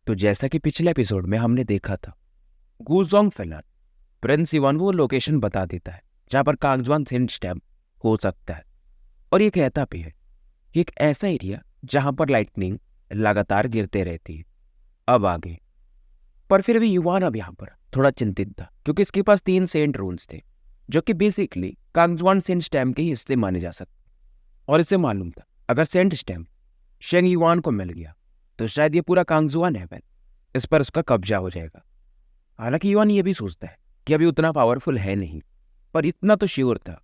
तो जैसा कि पिछले एपिसोड में हमने देखा था, गूजोंग फिलर प्रिंस इवान वो लोकेशन बता देता है जहां पर कांगजुआन सेंट स्टैम्प हो सकता है। और ये कहता भी है कि एक ऐसा एरिया जहां पर लाइटनिंग लगातार गिरते रहती है। अब आगे पर फिर भी युवान अब यहाँ पर थोड़ा चिंतित था, क्योंकि इसके पास 3 सेंट रून्स थे जो कि बेसिकली कांगजुआन सेंट स्टैम्प के ही हिस्से माने जा सकते। और इसे मालूम था अगर सेंट स्टैम्प शेंग युआन को मिल गया तो शायद ये पूरा कांगजुआन हेवन इस पर उसका कब्जा हो जाएगा। हालांकि युआन ये भी सोचता है कि अभी उतना पावरफुल है नहीं, पर इतना तो श्योर था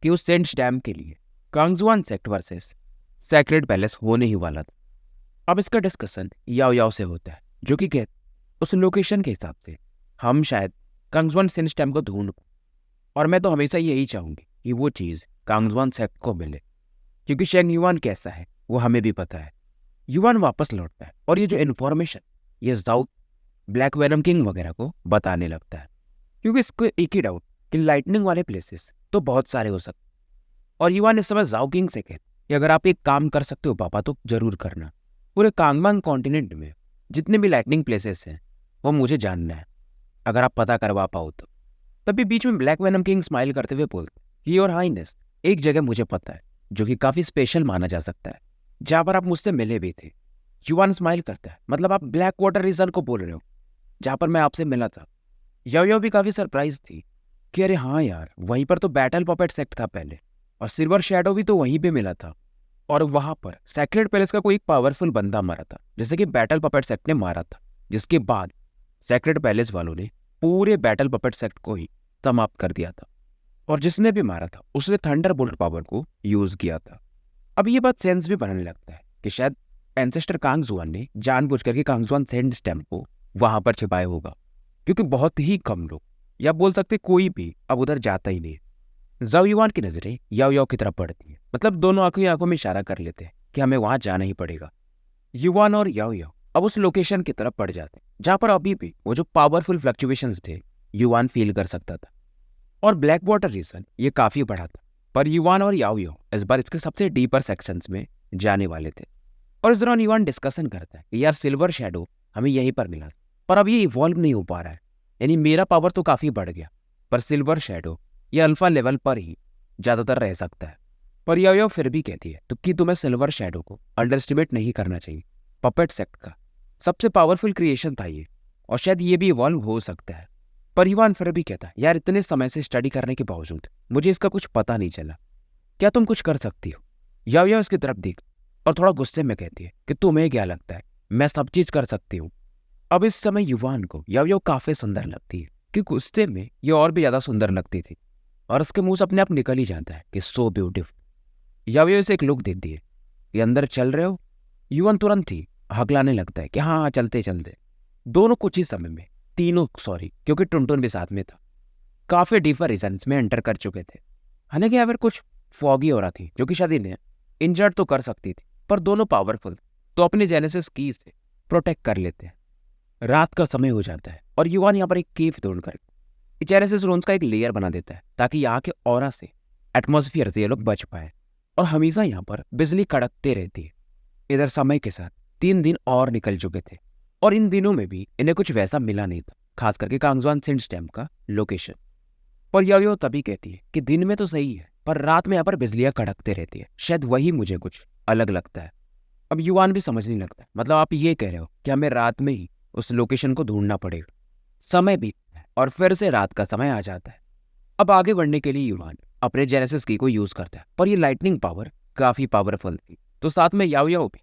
कि उस सेंट स्टैम्प के लिए कांगजुआन सेक्ट वर्सेस सैक्रेड पैलेस होने ही वाला था। अब इसका डिस्कशन याओ याओ से होता है, जो कि कहते उस लोकेशन के हिसाब से हम शायद कांगजुआन सेंट स्टैम्प को ढूंढ पाए। और मैं तो हमेशा यही चाहूंगी कि वो चीज़ कांगजुआन सेक्ट को मिले, क्योंकि शेंग युआन कैसा है वो हमें भी पता है। युआन वापस लौटता है और ये जो इन्फॉर्मेशन ये जाउ ब्लैक वेनम किंग वगैरह को बताने लगता है, क्योंकि इसको एक ही डाउट कि लाइटनिंग वाले प्लेसेस तो बहुत सारे हो सकते। और युआन इस समय जाओ किंग से कहते कि अगर आप एक काम कर सकते हो पापा तो जरूर करना। पूरे कांगमांग कॉन्टिनेंट में जितने भी लाइटनिंग प्लेसेस हैं वो मुझे जानना है, अगर आप पता करवा पाओ तो। तभी बीच में ब्लैक वेनम किंग स्माइल करते हुए बोलते कि योर हाइनेस, एक जगह मुझे पता है जो कि काफी स्पेशल माना जा सकता है, जहां पर आप मुझसे मिले भी थे। युआन स्माइल करता है, मतलब आप ब्लैक वाटर रीजन को बोल रहे हो जहां पर मैं आपसे मिला था। यो भी काफी सरप्राइज थी कि अरे हाँ यार, वहीं पर तो बैटल पपेट सेक्ट था पहले, और सिल्वर शैडो भी तो वहीं पे मिला था। और वहां पर सैक्रेड पैलेस का कोई एक पावरफुल बंदा मरा था, जैसे कि बैटल पपेट सेक्ट ने मारा था, जिसके बाद सैक्रेड पैलेस वालों ने पूरे बैटल पपेट सेक्ट को ही समाप्त कर दिया था। और जिसने भी मारा था उसने थंडर बोल्ट पावर को यूज किया था। अब ये बात सेंस भी बनने लगता है कि शायद एंसेस्टर कांगजुआन ने जानबूझ करके कांगजुआन सेंट स्टैम्प को वहां पर छिपाया होगा, क्योंकि बहुत ही कम लोग, या बोल सकते कोई भी, अब उधर जाता ही नहीं। जाओ युआन की नजरें याओ याओ की तरफ पड़ती है, मतलब दोनों आंखों में इशारा कर लेते हैं कि हमें वहां जाना ही पड़ेगा। युआन और याओ याओ अब उस लोकेशन की तरफ बढ़ जाते हैं जहां पर अभी भी वो जो पावरफुल फ्लक्चुएशंस थे युआन फील कर सकता था। और ब्लैक वाटर रीजन ये काफी बड़ा था, पर युआन और याओ याओ इस बार इसके सबसे डीपर सेक्शंस में जाने वाले थे। और इस दौरान युआन डिस्कशन करता है कि यार सिल्वर शैडो हमें यहीं पर मिला, पर अब ये इवॉल्व नहीं हो पा रहा है। यानी मेरा पावर तो काफी बढ़ गया, पर सिल्वर शैडो ये अल्फा लेवल पर ही ज्यादातर रह सकता है। पर याओ फिर भी कहती है तो कि तुम्हें सिल्वर शैडो को अंडर एस्टिमेट नहीं करना चाहिए। पपेट सेक्ट का सबसे पावरफुल क्रिएशन था ये, और शायद ये भी इवॉल्व हो सकता है। पर युआन फिर भी कहता है यार, इतने समय से स्टडी करने के बावजूद मुझे इसका कुछ पता नहीं चला, क्या तुम कुछ कर सकती हो? याओ इसकी तरफ देख और थोड़ा गुस्से में कहती है कि तुम्हें क्या लगता है मैं सब चीज कर सकती हूँ? अब इस समय युवान को याओ काफी सुंदर लगती है, कि गुस्से में ये और भी ज्यादा सुंदर लगती थी, और उसके मुंह से अपने आप निकल ही जाता है कि सो ब्यूटीफुल। याओ इसे एक लुक देती है, ये अंदर चल रहे हो? युवान तुरंत ही हकलाने लगता है कि हाँ हाँ चलते चलते। दोनों कुछ ही समय में, तीनों सॉरी क्योंकि टुनटुन भी साथ में था, काफी डीपर रीजन्स में एंटर कर चुके थे। हालांकि यहाँ पर कुछ फॉगी हो रहा थी जो कि शायद इन्हें इंजर्ड तो कर सकती थी, पर दोनों पावरफुल तो अपने जेनेसिस की से प्रोटेक्ट कर लेते हैं। रात का समय हो जाता है और युवान यहाँ पर एक केव ढूंढकर जेनेसिस रून्स का एक लेयर बना देता है, ताकि यहाँ के ऑरा से, एटमॉस्फेयर से ये लोग बच पाए। और हमेशा यहाँ पर बिजली कड़कते रहती है। इधर समय के साथ 3 दिन और निकल चुके थे, और इन दिनों में भी इन्हें कुछ वैसा मिला नहीं था, खास करके कांगजुआन सेंट स्टैम्प का लोकेशन। पर याओ तभी कहती है कि दिन में तो सही है, पर रात में यहाँ पर बिजलियां कड़कते रहती है, शायद वही मुझे कुछ अलग लगता है। अब युवान भी समझने लगता है, मतलब आप ये कह रहे हो कि हमें रात में ही उस लोकेशन को ढूंढना पड़ेगा। समय बीतता है और फिर से रात का समय आ जाता है। अब आगे बढ़ने के लिए युवान अपने जेनेसिस की को यूज करता है, पर ये लाइटनिंग पावर काफी पावरफुल थी, तो साथ में याओ भी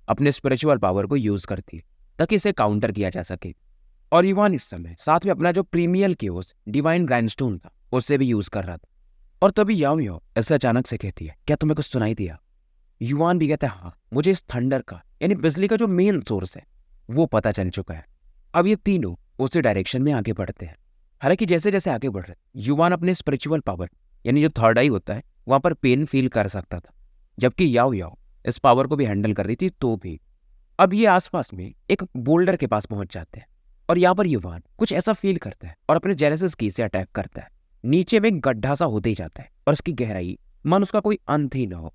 अपने स्पिरिचुअल पावर को यूज करती है ताकि इसे काउंटर किया जा सके। और युवान इस समय साथ में अपना जो प्रीमियल केओस डिवाइन ग्राइंडस्टोन था उससे भी यूज कर रहा था। और तभी याओ ऐसे अचानक से कहती है क्या तुम्हें कुछ सुनाई दिया? युवान भी कहता है हाँ, मुझे इस थंडर का यानी बिजली का जो मेन सोर्स है वो पता चल चुका है। अब ये तीनों उसी डायरेक्शन में आगे बढ़ते हैं। हालांकि जैसे जैसे आगे बढ़ रहे युवान अपने स्पिरिचुअल पावर यानी जो थर्ड आई होता है वहां पर पेन फील कर सकता था, जबकि याओ इस पावर को भी हैंडल कर रही थी। तो भी अब ये आसपास में एक बोल्डर के पास पहुंच जाते हैं, और यहाँ पर युवान कुछ ऐसा फील करता है और अपने जेनेसिस की से अटैक करता है। नीचे में एक गड्ढा सा होते ही जाता है और उसकी गहराई मन उसका कोई अंत ही ना हो।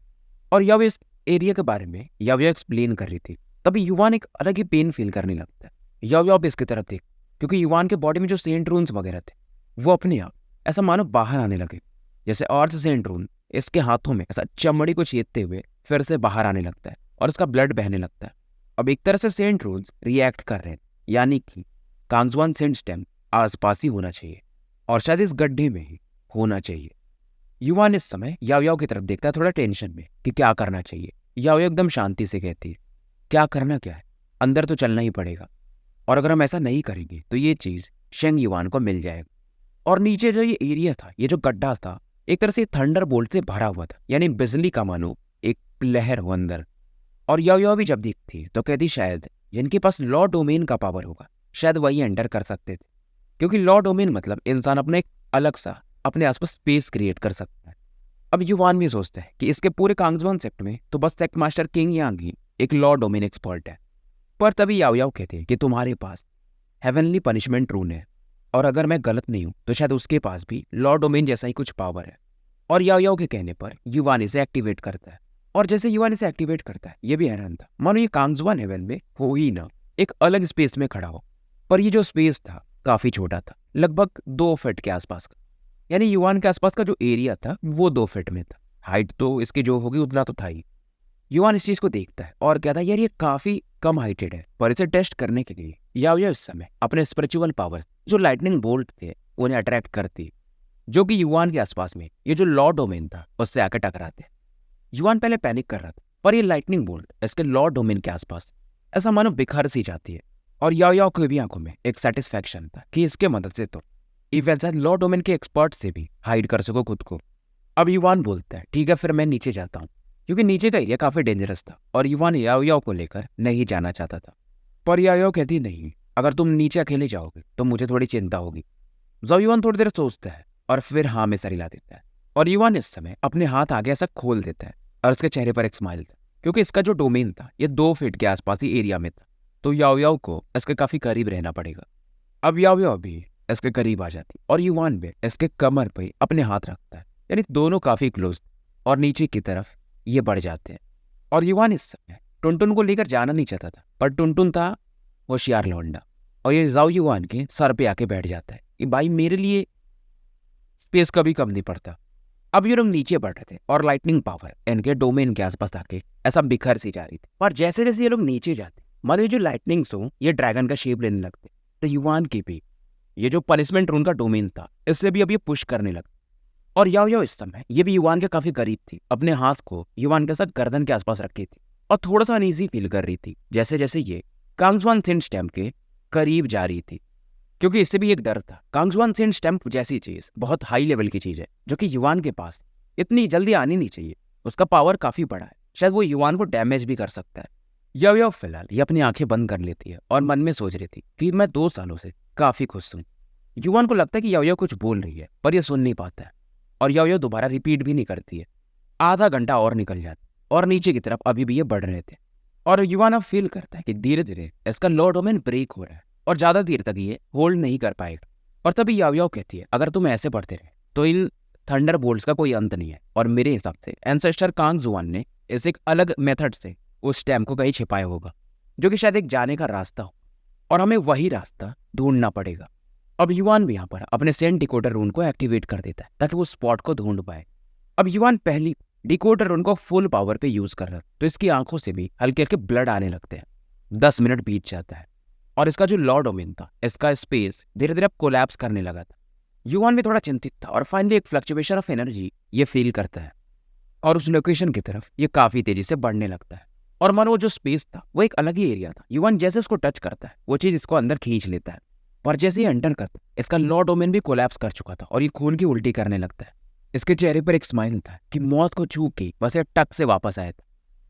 और याओ इस एरिया के बारे में याओ एक्सप्लेन कर रही थी, तभी युवान एक अलग ही पेन फील करने लगता है। याओ भी इसकी तरफ देख, क्योंकि युवान के बॉडी में जो सेंट रून्स वगैरह थे वो अपने आप ऐसा मानो बाहर आने लगे, जैसे अर्थ सेंट रून इसके हाथों में ऐसा चमड़ी को छेदते हुए फिर से बाहर आने लगता है और इसका ब्लड बहने लगता है। अब एक तरह से सेंट रून्स रिएक्ट कर रहे हैं, यानी कि कांगजुआन सेंट स्टेम आसपास ही होना चाहिए और शायद इस गड्ढे में ही होना चाहिए। युवान इस समय याओ की तरफ देखता है थोड़ा टेंशन में कि क्या करना चाहिए। याओ एकदम शांति से कहती है, क्या करना क्या है, अंदर तो चलना ही पड़ेगा, और अगर हम ऐसा नहीं करेंगे तो ये चीज शेंग युवान को मिल जाएगा। और नीचे जो ये एरिया था, ये जो गड्ढा था, एक तरह से थंडर बोल्ट से भरा हुआ था, यानी बिजली का मानो एक लहर हो अंदर। और याओ भी जब दिखती तो कहती शायद जिनके पास लॉ डोमेन का पावर होगा शायद वही एंटर कर सकते थे, क्योंकि लॉ डोमेन मतलब इंसान अपने एक अलग सा अपने आसपास स्पेस क्रिएट कर सकता है। अब युवान भी सोचता है कि इसके पूरे कांगजुआन सेक्ट में तो बस सेक्ट मास्टर किंग यांग ही एक लॉ डोमेन एक्सपर्ट है। पर तभी याओ कहते हैं कि तुम्हारे पास हेवनली पनिशमेंट रून है, और अगर मैं गलत नहीं हूं तो शायद उसके पास भी लॉ डोमेन जैसा ही कुछ पावर है। और याओ के कहने पर युवान इसे एक्टिवेट करता है, और जैसे युवान इसे एक्टिवेट करता है ये भी हैरान था, मानो ये कांगजुआन हेवन में हो ही ना, एक अलग स्पेस में खड़ा हो। पर ये जो स्पेस था काफी छोटा था, लगभग 2 फीट के आसपास का, यानी युवान के आसपास का जो एरिया था वो 2 फीट में था। हाइट तो इसकी जो होगी उतना तो था ही। युवान इस चीज को देखता है और कहता है यार ये काफी कम हाइटेड है, पर इसे टेस्ट करने के लिए याओ इस समय अपने स्पिरिचुअल पावर जो लाइटनिंग बोल्ट थे उन्हें अट्रैक्ट करती, जो कि युवान के आसपास में ये जो लॉ डोमेन था उससे आकर टकराते। युवान पहले पैनिक कर रहा था, पर ये लाइटनिंग बोल्ट इसके लॉ डोमेन के आसपास ऐसा मानो बिखर सी जाती है। और याओ की भी आंखों में एक सेटिस्फैक्शन था कि इसके मदद से तो इवन शायद लॉ डोमेन के एक्सपर्ट से भी हाइड कर सको खुद को। अब युवान बोलता है ठीक है फिर मैं नीचे जाता हूँ, क्योंकि नीचे का एरिया काफी डेंजरस था और युवान याओ को लेकर नहीं जाना चाहता था। पर याओ कहती नहीं, अगर तुम नीचे अकेले जाओगे तो मुझे थोड़ी चिंता होगी। युवान थोड़ी देर सोचता है और फिर हाँ में सर हिला देता है। और युवान इस समय अपने हाथ आगे ऐसा खोल देता है और उसके चेहरे पर एक स्माइल था, क्योंकि इसका जो डोमेन था ये 2 फीट के आसपास ही एरिया में था, तो याओ को इसके काफी करीब रहना पड़ेगा। अब याओ भी इसके करीब आ जाती और युवान भी इसके कमर पर अपने हाथ रखता है, यानी दोनों काफी क्लोज और नीचे की तरफ ये बढ़ जाते हैं। और युवान इस समय टुनटुन को लेकर जाना नहीं चाहता था, पर टुनटुन था होशियार लौंडा और ये जाओ युवान के सर पे आके बैठ जाता है कि भाई मेरे लिए स्पेस कभी कम नहीं पड़ता। अब ये लोग नीचे बढ़ रहे थे और लाइटनिंग पावर इनके डोमेन के आसपास आके ऐसा बिखर सी जा रही थी। पर जैसे जैसे ये लोग नीचे जाते मानो ये जो लाइटनिंग्स हो ये ड्रैगन का शेप लेने लगते, तो युवान की भी ये जो पनिशमेंट रूम का डोमेन था इससे भी अब ये पुश करने लगा। और याओ इस समय ये भी युवान के काफी करीब थी, अपने हाथ को युवान के साथ गर्दन के आसपास रखी थी और थोड़ा सा अनईजी फील कर रही थी जैसे जैसे ये कांगजुआन सेंट स्टैम्प के करीब जा रही थी, क्योंकि इससे भी एक डर था। कांगजुआन सेंट स्टैम्प जैसी चीज बहुत हाई लेवल की चीज है जो कि युवान के पास इतनी जल्दी आनी नहीं चाहिए, उसका पावर काफी बड़ा है, शायद वो युवान को डैमेज भी कर सकता है। याओ फिलहाल ये अपनी आंखें बंद कर लेती है और मन में सोच रही थी कि मैं 2 सालों से काफी खुश हूँ। युवान को लगता है कि याओ कुछ बोल रही है पर यह सुन नहीं पाता है, और याओ दोबारा रिपीट भी नहीं करती है। आधा घंटा और निकल जाता और नीचे की तरफ अभी भी ये बढ़ रहे थे, और युवान अब फील करता है कि धीरे धीरे इसका लॉ डोमेन ब्रेक हो रहा है और ज्यादा देर तक ये होल्ड नहीं कर पाएगा। और तभी याओ कहती है अगर तुम ऐसे बढ़ते रहे तो इन थंडर बोल्ट्स का कोई अंत नहीं है, और मेरे हिसाब से एंसेस्टर कांगजुआन ने इस एक अलग मेथड से उस स्टैम्प को कहीं छिपाया होगा, जो कि शायद एक जाने का रास्ता हो, और हमें वही रास्ता ढूंढना पड़ेगा। अब युवान भी यहाँ पर अपने सेंट डिकोडर रून को एक्टिवेट कर देता है ताकि वो स्पॉट को ढूंढ पाए। अब युवान पहली डिकोडर रून को फुल पावर पे यूज कर रहा था, तो इसकी आंखों से भी हल्के हल्के ब्लड आने लगते हैं। 10 मिनट बीत जाता है और इसका जो लॉ डोमेन था इसका स्पेस धीरे धीरे अब कोलैप्स करने लगा था। युवान भी थोड़ा चिंतित था और फाइनली एक फ्लक्चुएशन ऑफ एनर्जी ये फील करता है और उस लोकेशन की तरफ ये काफी तेजी से बढ़ने लगता है, और मानो वो जो स्पेस था वो एक अलग ही एरिया था। युवान जैसे उसको टच करता है वो चीज इसको अंदर खींच लेता है, पर जैसे ही एंटर करता है इसका लॉ डोमेन भी कोलैप्स कर चुका था और ये खून की उल्टी करने लगता है। इसके चेहरे पर एक स्माइल था कि मौत को छू के बस ये टक से वापस आया था।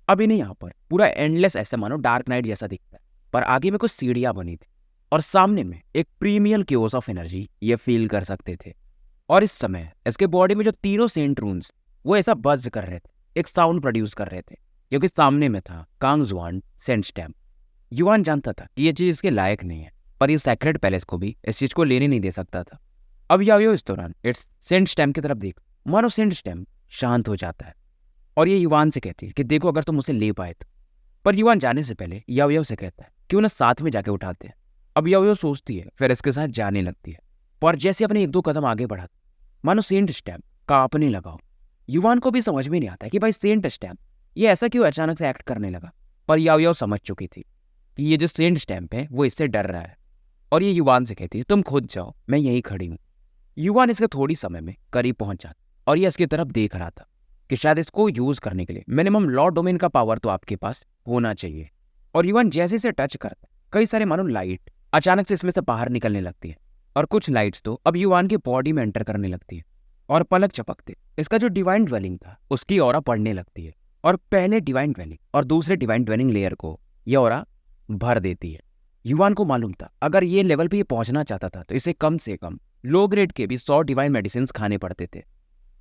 अब इन्हें यहाँ पर पूरा एंडलेस ऐसे मानो डार्क नाइट जैसा दिखता है, पर आगे में कुछ सीढ़ियां बनी थी और सामने में एक प्रीमियल क्योस ऑफ एनर्जी ये फील कर सकते थे। और इस समय इसके बॉडी में जो तीनों सेंट रून्स वो ऐसा बज कर रहे थे, एक साउंड प्रोड्यूस कर रहे थे, क्योंकि सामने में था कांगजुआन सेंट स्टैम्प। युवान जानता था कि ये चीज इसके लायक नहीं है, पर ये सैक्रेड पैलेस को भी इस चीज को लेने नहीं दे सकता था। अब याओ इस दौरान इट्स सेंट स्टैम्प की तरफ देख, मानो सेंट स्टैम्प शांत हो जाता है और ये युवान से कहती है कि देखो अगर तुम उसे ले पाए तो। पर युवान जाने से पहले याओ से कहता है क्यों ना साथ में जाके उठाते हैं। अब यो सोचती है, फिर इसके साथ जाने लगती है। पर जैसे अपने 1-2 कदम आगे बढ़ा, मानो सेंट स्टैम्प कांपने लगा हो। युवान को भी समझ में नहीं आता कि भाई सेंट स्टैम्प ये ऐसा क्यों अचानक से एक्ट करने लगा। पर याओ समझ चुकी थी कि ये जो सेंट स्टैम्प है वो इससे डर रहा है, और ये युवान से कहती है तुम खुद जाओ, मैं यहीं खड़ी हूँ। युवान इसके थोड़ी समय में करीब पहुंच जाता, और ये इसकी तरफ देख रहा था कि शायद इसको यूज करने के लिए मिनिमम लॉ डोमेन का पावर तो आपके पास होना चाहिए। और युवान जैसे इसे टच करता, कई सारे मानो लाइट अचानक से इसमें से बाहर निकलने लगती है, और कुछ लाइट्स तो अब युवान की बॉडी में एंटर करने लगती है, और पलक चपकते इसका जो डिवाइन ड्वेलिंग था उसकी ऑरा पड़ने लगती है, और पहले डिवाइन ड्वेलिंग और दूसरे डिवाइन ड्वेलिंग लेयर को ये ऑरा भर देती है। युवान को मालूम था अगर ये लेवल पे ये पहुंचना चाहता था तो इसे कम से कम लो ग्रेड के भी 100 डिवाइन मेडिसिन खाने पड़ते थे।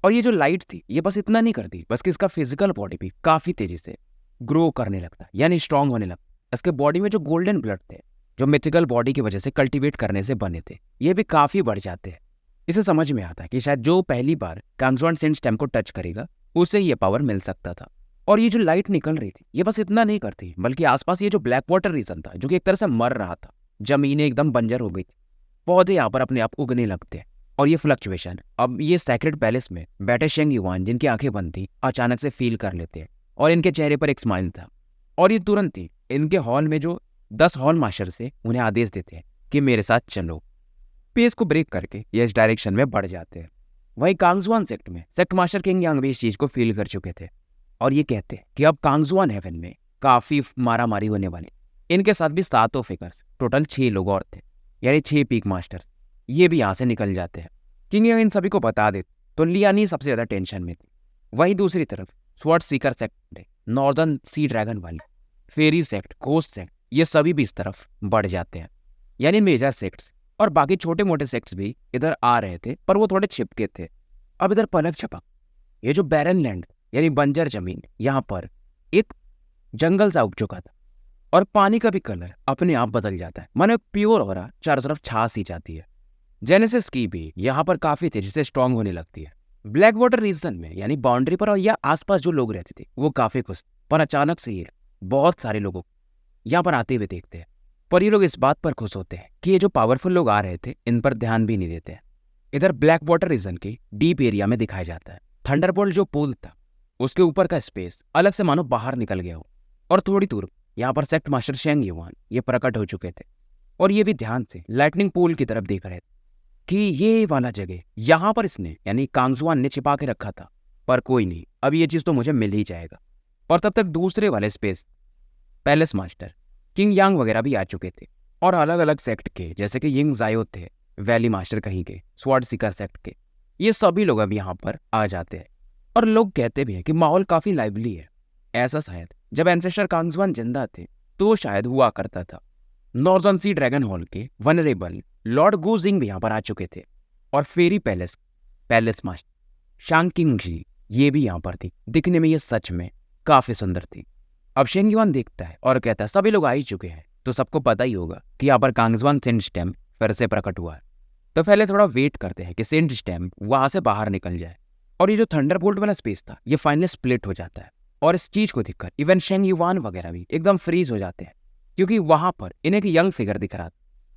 और ये जो लाइट थी ये बस इतना नहीं करती, बस कि इसका फिजिकल बॉडी भी काफी तेजी से ग्रो करने लगता, यानी स्ट्रांग होने लगता। इसके बॉडी में जो गोल्डन ब्लड थे जो मिथिकल बॉडी की वजह से कल्टीवेट करने से बने थे, ये भी काफी बढ़ जाते हैं। इसे समझ में आता है कि शायद जो पहली बार कांगजुआन सेंट स्टैम्प को टच करेगा उसे ये पावर मिल सकता था। और ये जो लाइट निकल रही थी ये बस इतना नहीं करती, बल्कि आसपास ये जो ब्लैक वाटर रीजन था जो कि एक तरह से मर रहा था, जमीनें एकदम बंजर हो गई थी, पौधे यहाँ पर अपने आप उगने लगते हैं। और ये फ्लक्चुएशन अब ये सैक्रेड पैलेस में बैठे शेंग युआन जिनकी आंखें बंद थी अचानक से फील कर लेते हैं, और इनके चेहरे पर एक स्माइल था। और ये तुरंत ही इनके हॉल में जो 10 हॉल मास्टर से उन्हें आदेश देते हैं कि मेरे साथ चलो। पेस को ब्रेक करके ये इस डायरेक्शन में बढ़ जाते हैं। वहीं कांगजुआन सेक्ट में सेक्ट मास्टर किंग यांग भी इस चीज को फील कर चुके थे, और ये कहते हैं कि अब कांगजुआन हेवन में काफी मारामारी होने वाली। इनके साथ भी 7 फिगर्स, टोटल 6 लोग और थे, यानी 6 पीक मास्टर, ये भी यहाँ से निकल जाते हैं। किंग यांग इन सभी को बता देते तो लियानी सबसे ज्यादा टेंशन में थी। वहीं दूसरी तरफ sword Sikar sect, northern sea dragon वाली, फेरी सेक्ट, घोस्ट सेक्ट, ये सभी भी इस तरफ बढ़ जाते हैं। यानी मेजर सेक्ट्स और बाकी छोटे मोटे सेक्ट्स भी इधर आ रहे थे, पर वो थोड़े छिपके थे। अब इधर पलक झपक ये जो बैरन लैंड यानी बंजर जमीन, यहाँ पर एक जंगल सा उग चुका था, और पानी का भी कलर अपने आप बदल जाता है, मानो एक प्योर ऑरा चारों तरफ छा सी जाती है। जेनेसिस की भी यहाँ पर काफी तेजी से स्ट्रांग होने लगती है। ब्लैक वाटर रीजन में यानी बाउंड्री पर और या आसपास जो लोग रहते थे वो काफी खुश, पर अचानक से ये बहुत सारे लोगों यहाँ पर आते हुए देखते हैं। पर ये लोग इस बात पर खुश होते हैं कि ये जो पावरफुल लोग आ रहे थे इन पर ध्यान भी नहीं देते हैं। इधर ब्लैक वाटर रीजन के डीप एरिया में दिखाया जाता है थंडरबोल्ट जो पूल था उसके ऊपर का स्पेस अलग से मानो बाहर निकल गया हो, और थोड़ी दूर यहाँ पर सेक्ट मास्टर शेंग युआन ये प्रकट हो चुके थे, और ये भी ध्यान से लाइटनिंग पूल की तरफ देख रहे थे कि ये वाला जगह यहाँ पर इसने यानी कांगजुआन ने छिपा के रखा था। पर कोई नहीं, अब ये चीज तो मुझे मिल ही जाएगा। और तब तक दूसरे वाले स्पेस पैलेस मास्टर किंग यांग वगैरह भी आ चुके थे, और अलग अलग सेक्ट के जैसे कि यिंग जायो थे, वैली मास्टर कहीं के, स्वॉर्ड सीकर सेक्ट के, ये सभी लोग अब यहाँ पर आ जाते हैं। और लोग कहते भी हैं कि माहौल काफी लाइवली है। ऐसा शायद जब एंसेस्टर कांगजुआन जिंदा थे तो शायद हुआ करता था। नॉर्दर्न सी ड्रैगन हॉल के वनरेबल लॉर्ड गू जिंग भी यहाँ पर आ चुके थे, और फेरी पैलेस मास्टर शांग किंग जी ये भी यहाँ पर थी। दिखने में ये सच में काफी सुंदर थी। अब शेंग युआन देखता है और कहता है सभी लोग आ ही चुके हैं, तो सबको पता ही होगा कि यहाँ पर कांगजुआन सेंट स्टैम्प फिर से प्रकट हुआ है। तो पहले थोड़ा वेट करते हैं कि सेंट स्टैम्प वहां से बाहर निकल जाए। और ये जो थंडरबोल्ट वाला स्पेस था ये फाइनली स्प्लिट हो जाता है, और इस चीज को देखकर इवन शेंग युआन वगैरह भी एकदम फ्रीज हो जाते हैं, क्योंकि वहां पर इन्हें एक यंग फिगर दिख रहा था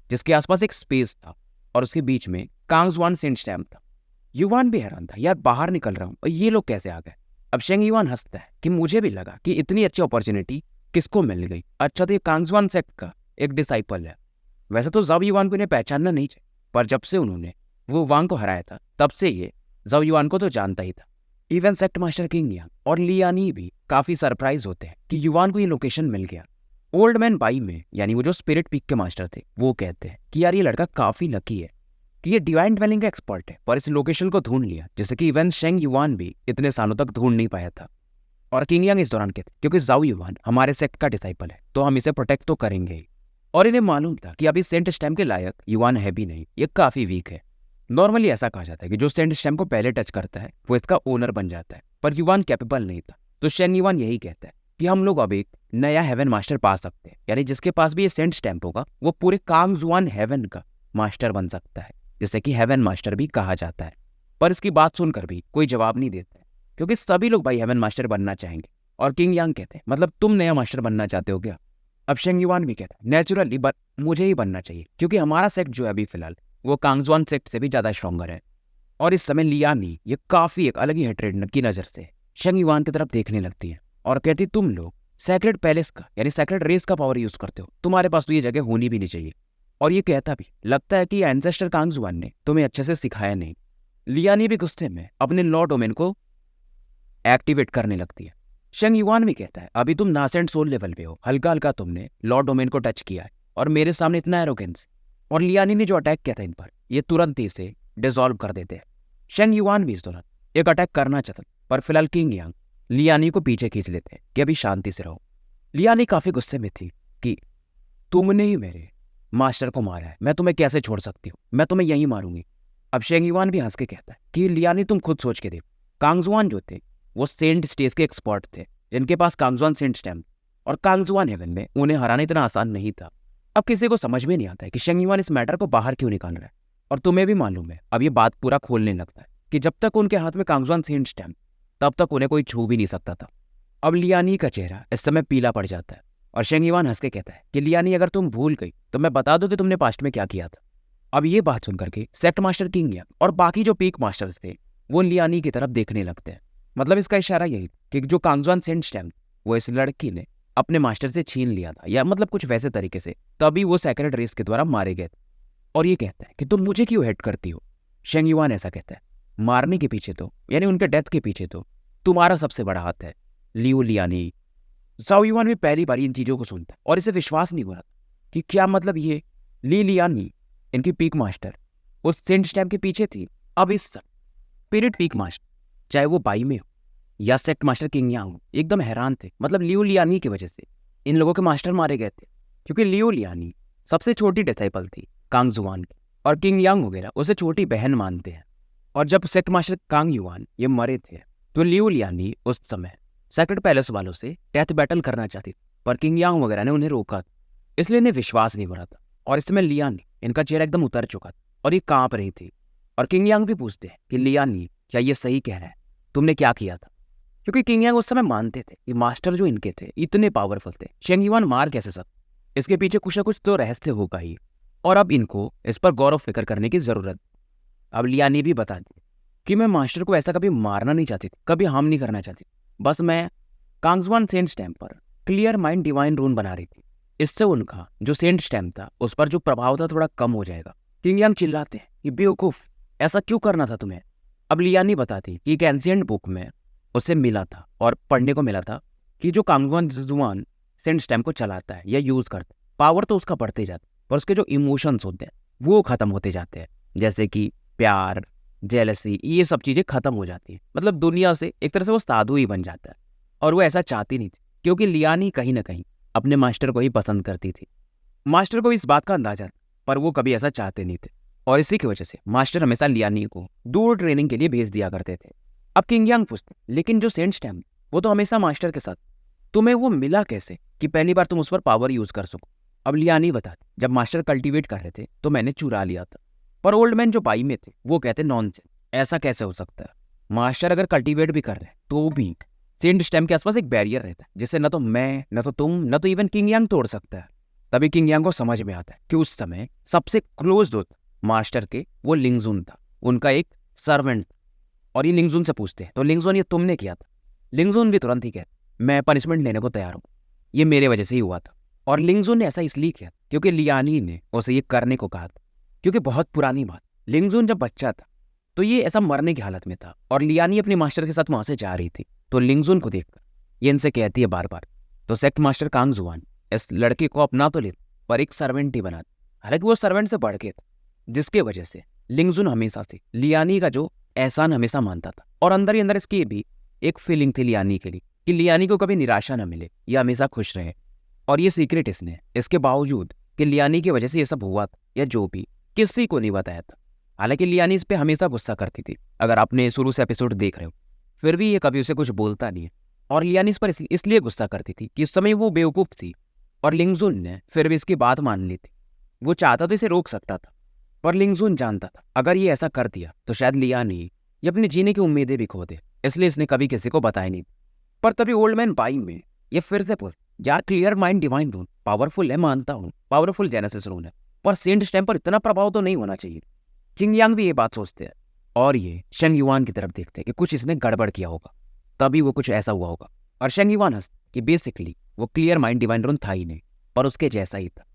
जिसके आसपास एक स्पेस था, और उसके बीच में कांगजुआन सेंट स्टैम्प था। युआन भी हैरान था, यार बाहर निकल रहा हूं और ये लोग कैसे आ गए। अब शेंग युआन हंसता है कि मुझे भी लगा कि इतनी अच्छी अपॉर्चुनिटी किसको मिल गई। अच्छा, तो ये कांगजुआन सेक्ट का एक डिसाइपल है। वैसे तो ज़ाओ युआन को इन्हें पहचानना नहीं चाहिए, पर जब से उन्होंने वो वांग को हराया था तब से ये ज़ाओ युआन को तो जानता ही था। इवन सेक्ट मास्टर किंग यांग और लियानी भी काफी सरप्राइज होते हैं कि युआन को ये लोकेशन मिल गया। ओल्ड मैन बाई में यानी वो जो स्पिरिट पीक के मास्टर थे वो कहते हैं कि यार ये लड़का काफी लकी है कि ये डिवाइन ड्वेलिंग का एक्सपर्ट है, पर इस लोकेशन को ढूंढ लिया जिससे कि इवन शेंग युआन भी इतने सालों तक ढूंढ नहीं पाया था। और किंग यांग इस दौरान कहते क्योंकि ज़ाओ युआन हमारे सेक्ट का डिसाइपल है तो हम इसे प्रोटेक्ट तो करेंगे ही। और इन्हें मालूम था कि अभी सेंट स्टैम्प के लायक युआन है भी नहीं, ये काफी वीक है। नॉर्मली ऐसा कहा जाता है कि जो सेंट स्टैम्प को पहले टच करता है वो इसका ओनर बन जाता है, पर युआन कैपेबल नहीं था। तो शेंग युआन यही कहता है कि हम लोग अब एक नया हेवन मास्टर पा सकते हैं, यानी जिसके पास भी ये सेंट स्टैम्प होगा वो पूरे कांगजुआन हेवन का मास्टर बन सकता है, जिसे कि हेवन मास्टर भी कहा जाता है। पर इसकी बात सुनकर भी कोई जवाब नहीं देता है, क्योंकि सभी लोग भाई हेवन मास्टर बनना चाहेंगे। और किंग यांग कहते हैं मतलब तुम नया मास्टर बनना चाहते हो क्या? अब शेंग युआन भी कहता है नेचुरली मुझे ही बनना चाहिए, क्योंकि हमारा सेक्ट जो है अभी फिलहाल वो कांगजुआन सेक्ट से भी ज़्यादा स्ट्रॉन्गर है। और इस समय लियानी ये काफ़ी एक अलग ही हेट्रेड की नज़र से शेंग युआन की तरफ देखने लगती है और कहती तुम लोग सैक्रेड पैलेस का यानी सैक्रेड रेस का पावर यूज़ करते हो, तुम्हारे पास तो ये जगह होनी भी नहीं चाहिए। और ये कहता भी लगता है कि एंसेस्टर कांगजुआन ने तुम्हें अच्छे से सिखाया नहीं। लियानी भी गुस्से में अपने लॉ डोमेन को एक्टिवेट करने लगती है। शेंग युआन भी कहता है अभी तुम नासेंट सोल लेवल पे हो, हल्का हल्का तुमने लॉ डोमेन को टच किया है और मेरे सामने इतना एरोगेंस। और लियानी ने जो अटैक किया था इन पर, ये तुरंत ही इसे डिसॉल्व कर देते हैं। शेंग युआन भी इस दौरान एक अटैक करना चाहता, पर फिलहाल किंग यांग लियानी को पीछे खींच लेते हैं कि अभी शांति से रहो। लियानी काफी गुस्से में थी कि तुमने ही मेरे मास्टर को मारा है, मैं तुम्हें कैसे छोड़ सकती हूँ, मैं तुम्हें यहीं मारूंगी। अब शेंग युआन भी हंस के कहता है कि लियानी तुम खुद सोच के देखो, कांगजुआन जो थे वो सेंट स्टेज के एक्सपर्ट थे जिनके पास कांगजुआन सेंट स्टैम्प, और कांगजुआन हेवन में उन्हें हराना इतना आसान नहीं था। अब किसी को समझ में नहीं आता है कि शेंग युआन इस मैटर को बाहर क्यों निकाल रहा है। और तुम्हें भी मालूम है, अब ये बात पूरा खोलने लगता है कि जब तक उनके हाथ में कांगजुआन सेंट स्टैम्प तब तक उन्हें कोई छू भी नहीं सकता था। अब लियानी का चेहरा इस समय पीला पड़ जाता है और शेंग युआन हंस के कहता है कि लियानी अगर तुम भूल गई तो मैं बता दूं कि तुमने पास्ट में क्या किया था। अब ये बात सुनकर के सेक्ट मास्टर किंग यांग और बाकी जो पीक मास्टर्स थे वो लियानी की तरफ देखने लगते हैं। मतलब इसका इशारा यही कि जो कांगजुआन सेंट स्टैम्प वो इस लड़की ने अपने मास्टर से छीन लिया था, या मतलब कुछ वैसे तरीके से, तभी वो सैक्रेड रेस के द्वारा मारे गए थे। और ये कहता है कि तुम मुझे क्यों हेट करती हो। शेंग युआन ऐसा कहता है मारने के पीछे तो यानी उनके डेथ के पीछे तो तुम्हारा सबसे बड़ा हाथ है लियू लियानी। जाओ युआन भी पहली बार इन चीजों को सुनता है और इसे विश्वास नहीं हो रहा कि क्या मतलब ये ली लियानी इनकी पीक मास्टर उस सेंट स्टैम्प के पीछे थी। अब इस स्पिरिट पीक मास्टर चाहे वो बाई में हो या सेक्ट मास्टर किंग यांग हो एकदम हैरान थे। मतलब लियू लियानी की वजह से इन लोगों के मास्टर मारे गए थे, क्योंकि लियू लियानी सबसे छोटी डिसाइपल थी कांगजुआन की और किंग यांग वगैरह उसे छोटी बहन मानते हैं। और जब सेक्ट मास्टर कांग युआन ये मरे थे तो लियू लियानी उस समय सैक्रेड पैलेस वालों से डेथ बैटल करना चाहती थी, पर किंग यांग वगैरह ने उन्हें रोका, इसलिए इन्हें विश्वास नहीं हो रहा था। और इस समय लियानी इनका चेहरा एकदम उतर चुका था और ये कांप रही थी। और किंग यांग भी पूछते हैं कि लियानी क्या ये सही कह रहा है, तुमने क्या किया था। क्योंकि किंग यांग उस समय मानते थे कि मास्टर जो इनके थे इतने पावरफुल थे, शेंग युआन मार कैसे सकते, इसके पीछे कुछ ना कुछ तो रहस्य होगा ही। और अब इनको इस पर गौर फिक्र करने की जरूरत। अब लियानी भी बता दी कि मैं मास्टर को ऐसा कभी मारना नहीं चाहती थी, कभी हार्म नहीं करना चाहती, बस मैं कांगजुआन सेंट स्टैम्प पर क्लियर माइंड डिवाइन रून बना रही थी, इससे उनका जो सेंट स्टैम्प था उस पर जो प्रभाव था थोड़ा कम हो जाएगा। किंग यांग चिल्लाते हैं कि बेवकूफ, ऐसा क्यों करना था तुम्हें। अब लियानी बताती कि एक एंशिएंट बुक में उससे मिला था और पढ़ने को मिला था कि जो कांगजुआन सेंट स्टैम्प को चलाता है या यूज करता है, पावर तो उसका बढ़ते जाता है पर उसके जो इमोशंस होते हैं वो खत्म होते जाते हैं, जैसे कि प्यार, जेलसी, ये सब चीजें खत्म हो जाती हैं। मतलब दुनिया से एक तरह से वो साधु ही बन जाता है। और वो ऐसा चाहती नहीं थी, क्योंकि लियानी कहीं ना कहीं अपने मास्टर को ही पसंद करती थी। मास्टर को इस बात का अंदाजा था, पर वो कभी ऐसा चाहते नहीं थे। और इसी की वजह से मास्टर हमेशा लियानी को दूर ट्रेनिंग के लिए भेज दिया करते थे। अब किंग यांग पूछते, लेकिन जो सेंट स्टैम्प वो तो हमेशा मास्टर के साथ, तुम्हें वो मिला कैसे कि पहली बार तुम उस पर पावर यूज कर सको। अब लियानी बताते, जब मास्टर कल्टीवेट कर रहे थे तो मैंने चुरा लिया था, पर ओल्ड मैन जो बाई में थे वो कहते नॉनसेंस, ऐसा कैसे हो सकता है। मास्टर अगर कल्टीवेट भी कर रहे हैं तो भी सेंट स्टैम्प के आसपास एक बैरियर रहता है जिसे न तो मैं, न तो तुम, न तो इवन किंग यांग तोड़ सकता है। तभी किंग यांग को समझ में आता है कि उस समय सबसे क्लोज दोस्त मास्टर के वो लिंगजुन था, उनका एक सर्वेंट। और ये लिंगजुन से पूछते हैं तो लिंगजुन ये तुमने किया था। लिंगजुन भी तुरंत ही कहता मैं पनिशमेंट लेने को तैयार हूँ, ये मेरे वजह से ही हुआ था। और लिंगजुन ने ऐसा इसलिए किया क्योंकि लियानी ने उसे ये करने को कहा था। क्योंकि बहुत पुरानी बात, लिंगजुन जब बच्चा था तो ये ऐसा मरने की हालत में था और लियानी अपने मास्टर के साथ वहां से जा रही थी, तो लिंगजुन को देखकर ये इनसे कहती है बार बार, तो सेक्ट मास्टर कांगजुआन इस लड़के को अपना तो लेते पर एक सर्वेंट ही बना, हालांकि वो सर्वेंट से बढ़ के था, जिसके वजह से लिंगजुन हमेशा से लियानी का जो एहसान हमेशा मानता था। और अंदर ही अंदर इसकी भी एक फीलिंग थी लियानी के लिए कि लियानी को कभी निराशा न मिले, या हमेशा खुश रहे। और ये सीक्रेट इसने इसके बावजूद कि लियानी की वजह से ये सब हुआ था या जो भी, किसी को नहीं बताया था। हालांकि लियानी इस पे हमेशा गुस्सा करती थी, अगर आपने शुरू से एपिसोड देख रहे हो, फिर भी ये कभी उसे कुछ बोलता नहीं है। और लियानी इस पर इसलिए गुस्सा करती थी कि उस समय वो बेवकूफ थी और लिंगजुन ने फिर भी इसकी बात मान ली थी। वो चाहता तो इसे रोक सकता था, पर लिंगजुन जानता था अगर ये ऐसा कर दिया तो शायद लियानी ये अपने जीने की उम्मीदें भी खो दे, इसलिए इसने कभी किसी को बताया नहीं। पर तभी ओल्ड मैन बाई में ये फिर से पूछ, यार क्लियर माइंड डिवाइन रून पावरफुल है, मानता हूँ, पावरफुल जेनेसिस रून है, पर सेंट स्टैम्प पर इतना प्रभाव तो नहीं होना चाहिए। किंग यांग भी ये बात सोचते हैं और ये शेंग युआन की तरफ देखते हैं कि कुछ इसने गड़बड़ किया होगा, तभी वो कुछ ऐसा हुआ होगा। और शेंग युआन हंस कि बेसिकली वो क्लियर माइंड डिवाइन रून था ही नहीं, पर उसके जैसा ही था।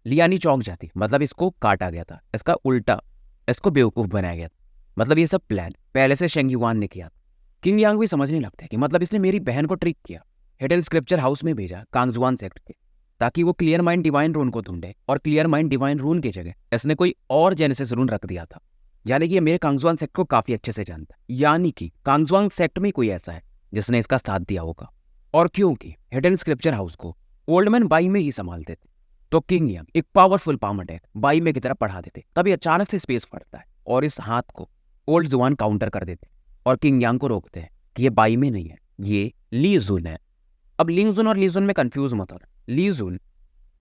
लियानी चौंक जाती, मतलब इसको काटा गया था, इसका उल्टा इसको बेवकूफ बनाया गया था, मतलब ये सब प्लान पहले से शेंग युआन ने किया था। किंग यांग भी समझने लगता है कि मतलब इसने मेरी बहन को ट्रिक किया, हिडन स्क्रिप्चर हाउस में भेजा कांगजुआन सेक्ट के, ताकि वो क्लियर माइंड डिवाइन रून को ढूंढे, और क्लियर माइंड डिवाइन रून की जगह इसने कोई और जेनेसिस रून रख दिया था। यानी कि ये मेरे कांगजुआन सेक्ट को काफी अच्छे से जानता है, यानी कि कांगजुआन सेक्ट में कोई ऐसा है जिसने इसका साथ दिया होगा। और क्योंकि हिडन स्क्रिप्चर हाउस को ओल्डमैन बाई में ही संभालते थे, तो किंग यांग एक पावरफुल पाम अटैक बाई में की तरफ पढ़ा देते। तभी अचानक से स्पेस फटता है और इस हाथ को ओल्ड जुआन काउंटर कर देते और किंग यांग को रोकते हैं कि ये बाई में नहीं है, ये ली जुन है। अब लिंग जुन और ली जुन में कंफ्यूज मत होना। ली जुन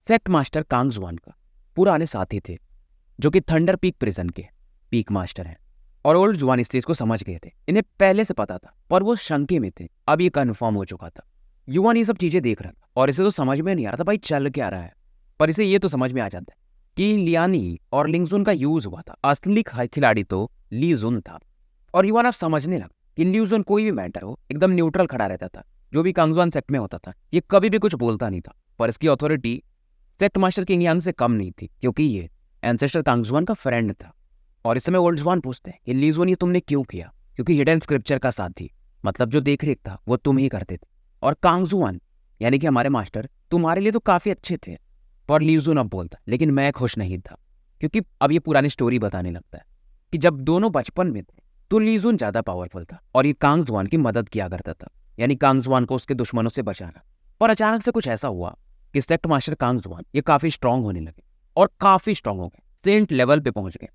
सेक्ट मास्टर कांग जुआन का पुराने साथी थे, जो कि थंडर पीक प्रिजन के पीक मास्टर हैं, और ओल्ड जुआन इस चीज को समझ गए थे, इन्हें पहले से पता था, पर वो शंके में थे। अब ये कन्फर्म हो चुका था। युवान ये सब चीजें देख रहा था और इसे तो समझ में नहीं आ रहा था भाई चल क्या रहा है, पर इसे ये तो समझ में आ जाता है कि लियानी और लिंगजुन का यूज हुआ था, असली खिलाड़ी तो ली जुन था। और युवान अब समझने लगा कि ली जुन कोई भी मैटर हो एकदम न्यूट्रल खड़ा रहता था, जो भी कांगजुआन सेक्ट में होता था ये कभी भी कुछ बोलता नहीं था, पर इसकी अथॉरिटी सेक्ट मास्टर किंग यांग से कम नहीं थी, क्योंकि ये एंसेस्टर कांगजुआन का फ्रेंड था। और इस समय ओल्ड जुआन पूछते हैं कि ली जुन ये तुमने क्यों किया, क्योंकि हिडन स्क्रिप्चर का साथ थी, मतलब जो देख रेख था वो तुम ही करते थे, और कांगजुआन यानी कि हमारे मास्टर तुम्हारे लिए तो काफी अच्छे थे। पर ली जुन अब बोलता लेकिन मैं खुश नहीं था, क्योंकि अब ये पुरानी स्टोरी बताने लगता है कि जब दोनों बचपन में थे तो ली जुन ज्यादा पावरफुल था और ये कांगजुआन की मदद किया करता था, यानी कांगजुआन को उसके दुश्मनों से बचाना। पर अचानक से कुछ ऐसा हुआ कि सेक्ट मास्टर कांगजुआन ये काफी स्ट्रांग होने लगे, और काफी स्ट्रांग हो गए, सेंट लेवल पे पहुंच गए,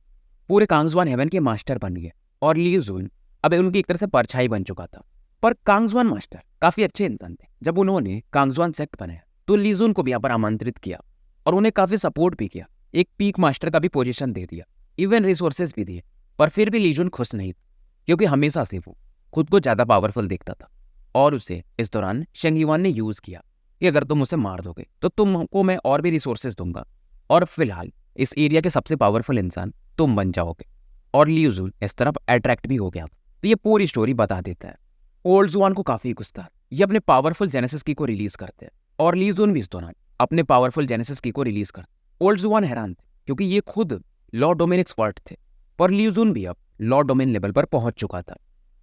पूरे कांगजुआन हेवन के मास्टर बन गए, और ली जुन अब उनकी एक तरह से परछाई बन चुका था। पर कांगजुआन मास्टर काफी अच्छे इंसान थे। जब उन्होंने कांगजुआन सेक्ट बनाया तो ली जुन को भी यहाँ पर आमंत्रित किया और उन्हें काफी सपोर्ट भी किया, एक पीक मास्टर का भी पोजीशन दे दिया, इवन रिसोर्सेज भी दिए। पर फिर भी ली जुन खुश नहीं था, क्योंकि हमेशा से वो खुद को ज्यादा पावरफुल देखता था, और उसे इस दौरान शेंग युआन ने यूज किया कि अगर तुम उसे मार दोगे तो तुमको मैं और भी रिसोर्सेज दूंगा, और फिलहाल इस एरिया के सबसे पावरफुल इंसान तुम बन जाओगे। और ली जुन इस तरफ अट्रैक्ट भी हो गया। तो ये पूरी स्टोरी बता देता है। ओल्ड जुआन को काफी गुस्सा, ये अपने पावरफुल जेनेसिस की को रिलीज करते हैं, और ली जुन भी इस दौरान अपने पावरफुल जेनेसिस की को रिलीज करते। ओल्ड जुआन हैरान थे, क्योंकि ये खुद लॉ डोमेन एक्सपर्ट थे, पर ली जुन भी अब लॉ डोमेन लेवल पर पहुंच चुका था।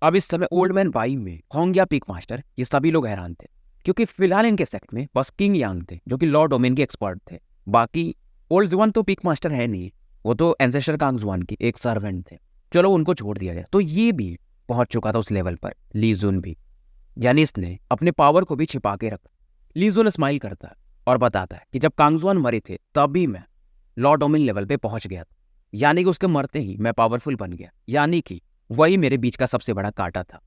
अब इस समय ओल्ड मैन बाई में होंगिया पीक मास्टर ये सभी लोग हैरान थे, क्योंकि फिलहाल इनके सेक्ट में बस किंग यांग थे, जो कि लॉ डोमेन के एक्सपर्ट थे। बाकी ओल्ड जुआन तो पीक मास्टर है नहीं, वो तो एंसेस्टर कांगजुआन की एक सर्वेंट थे, चलो उनको छोड़ दिया गया। तो ये भी पहुंच चुका था उस लेवल पर, ली जुन भी, यानी इसने अपने पावर को भी छिपा के रखा। ली जुन स्माइल करता है और बताता है कि जब कांगजुआन मरे थे तभी मैं लॉ डोमेन लेवल पे पहुंच गया था, यानी कि उसके मरते ही मैं पावरफुल बन गया, यानी कि वही मेरे बीच का सबसे बड़ा कांटा था।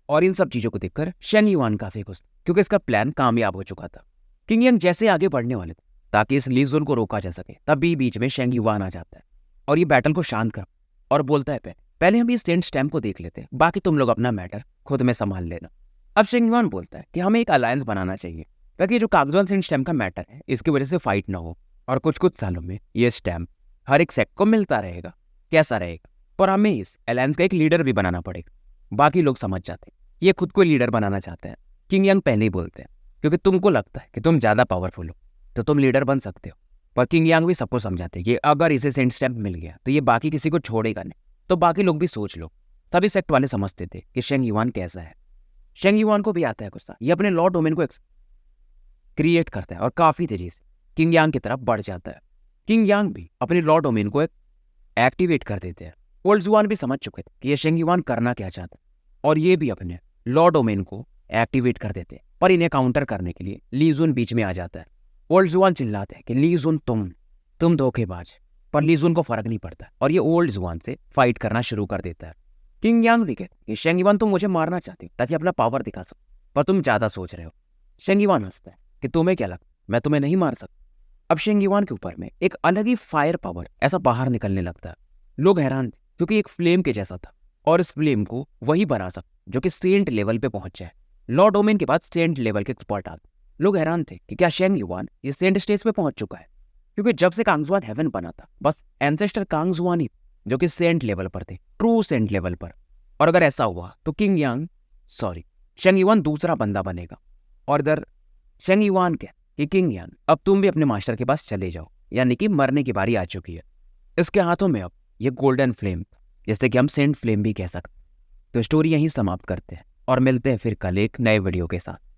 और इन सब चीजों को देखकर शेंग युआन काफी खुश, क्योंकि इसका प्लान कामयाब हो चुका था। किंग यांग जैसे आगे बढ़ने वाले थे ताकि इस ली जुन को रोका जा सके, तभी बीच में शेंग युआन आ जाता है और ये बैटल को शांत कर और बोलता है पहले हम इस सेंट स्टैम्प को देख लेते हैं, बाकी तुम लोग अपना मैटर खुद में संभाल लेना। अब शेंग युआन बोलता है कि हमें एक अलायंस बनाना चाहिए, ताकि जो कांगजुआन सेंट स्टैम्प का मैटर है इसकी वजह से फाइट ना हो, और कुछ कुछ सालों में ये स्टैम्प हर एक सेक्ट को मिलता रहेगा। कैसा रहेगा, पर हमें इस अलायंस का एक लीडर भी बनाना पड़ेगा। बाकी लोग समझ जाते हैं ये खुद को लीडर बनाना चाहते हैं। किंग यांग पहले ही बोलते हैं, क्योंकि तुमको लगता है कि तुम ज्यादा पावरफुल हो तो तुम लीडर बन सकते हो, पर किंग यांग भी सबको समझाते हैं कि अगर इसे सेंट स्टैम्प मिल गया तो ये बाकी किसी को छोड़ेगा नहीं। तो बाकी लोग भी सोच लो, सभी सेक्ट वाले समझते थे कि शेंग युआन कैसा है। शेंग युआन को भी आता है गुस्सा, ये अपने लॉ डोमेन को क्रिएट करता है और काफी तेजी से किंग यांग की तरफ बढ़ जाता है। किंग यांग भी अपने लॉ डोमेन को एक्टिवेट कर देते हैं। ओल्ड जुआन भी समझ चुके थे कि ये शेंग युआन करना क्या चाहता है, और ये भी अपने लॉ डोमेन को एक्टिवेट कर देते हैं। पर इन्हें काउंटर करने के लिए ली जुन बीच में आ जाता है। ओल्ड जुआन चिल्लाते हैं कि ली जुन तुम धोखेबाज, पर ली जुन को फर्क नहीं पड़ता और ये ओल्ड जुआन से फाइट करना शुरू कर देता है। किंग यांग भी कहते कि शेंग युआन तुम मुझे मारना चाहते हो ताकि अपना पावर दिखा सको, पर तुम ज्यादा सोच रहे हो। शेंग युआन हंसता है कि तुम्हें क्या लगता मैं तुम्हें नहीं मार सकता। अब शेंग युआन के ऊपर में एक अलग ही फायर पावर ऐसा बाहर निकलने लगता है। लोग हैरान थे, क्योंकि एक फ्लेम के जैसा था, और इस फ्लेम को वही बना सकता जो कि सेंट लेवल पे पहुंच जाए। लॉ डोमेन के बाद सेंट लेवल के एक्सपर्ट आते, लोग हैरान थे कि क्या शेंग युआन ये सेंट स्टेज पे पहुंच चुका है, क्योंकि जब से कांगजुआन हेवन बना था बस एंसेस्टर कांगजुआन ही जो कि सेंट लेवल पर थे, ट्रू सेंट लेवल पर। और अगर ऐसा हुआ तो शेंग युआन दूसरा बंदा बनेगा। और इधर शेंग युआन क्या कि किंग यान, अब तुम भी अपने मास्टर के पास चले जाओ, यानी कि मरने की बारी आ चुकी है। इसके हाथों में अब ये गोल्डन फ्लेम, जैसे कि हम सेंट फ्लेम भी कह सकते हैं। तो स्टोरी यहीं समाप्त करते हैं और मिलते हैं फिर कल एक नए वीडियो के साथ।